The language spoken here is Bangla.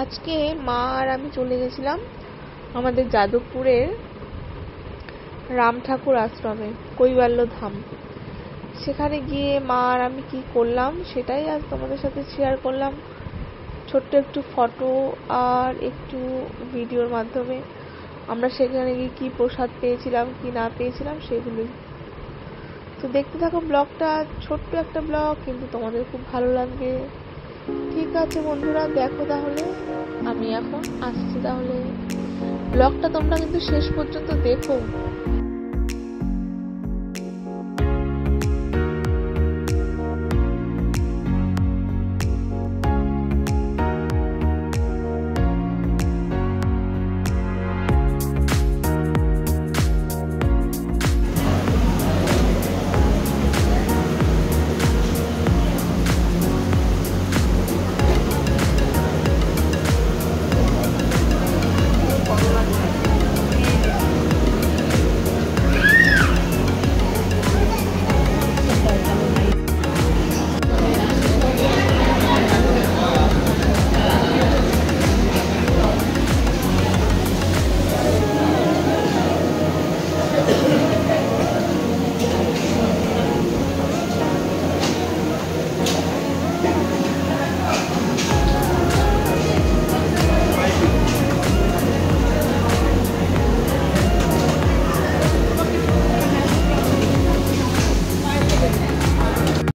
আজকে মা আর আমি চলে গেছিলাম আমাদের যাদবপুরের রাম ঠাকুর আশ্রমে, কৈবল্য ধাম। সেখানে গিয়ে মা আর আমি কি করলাম সেটাই আজ তোমাদের সাথে শেয়ার করলাম, ছোট্ট একটু ফটো আর একটু ভিডিওর মাধ্যমে। আমরা সেখানে গিয়ে কি প্রসাদ পেয়েছিলাম কি না পেয়েছিলাম সেগুলোই। তো দেখতে থাকো ব্লগটা, ছোট্ট একটা ব্লগ, কিন্তু তোমাদের খুব ভালো লাগবে। ঠিক আছে বন্ধুরা, দেখো তাহলে। আমি এখন আসছি, তাহলে ব্লগটা তোমরা কিন্তু শেষ পর্যন্ত দেখো।